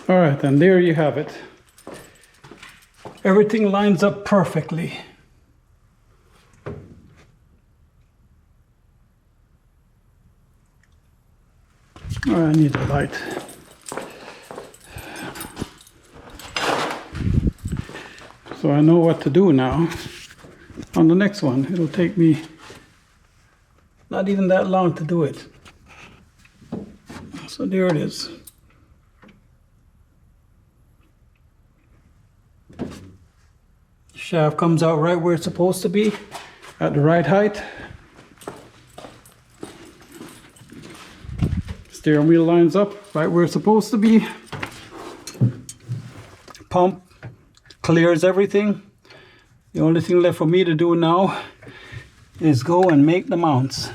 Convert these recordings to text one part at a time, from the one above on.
All right, then there you have it. Everything lines up perfectly. Oh, I need a light. So I know what to do now. On the next one, it'll take me not even that long to do it. So there it is. Shaft comes out right where it's supposed to be, at the right height. Steering wheel lines up right where it's supposed to be. Pump clears everything. The only thing left for me to do now is go and make the mounts.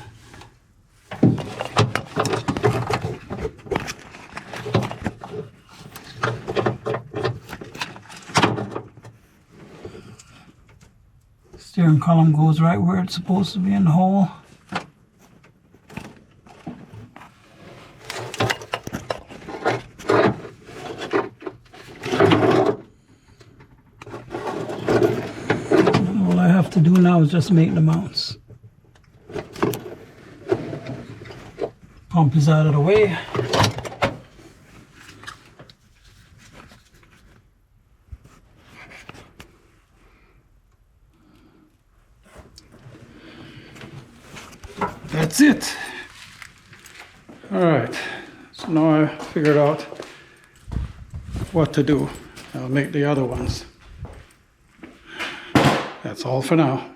Steering column goes right where it's supposed to be in the hole. All I have to do now is just make the mounts. Pump is out of the way. That's it. All right, so now I figured out what to do. I'll make the other ones. That's all for now.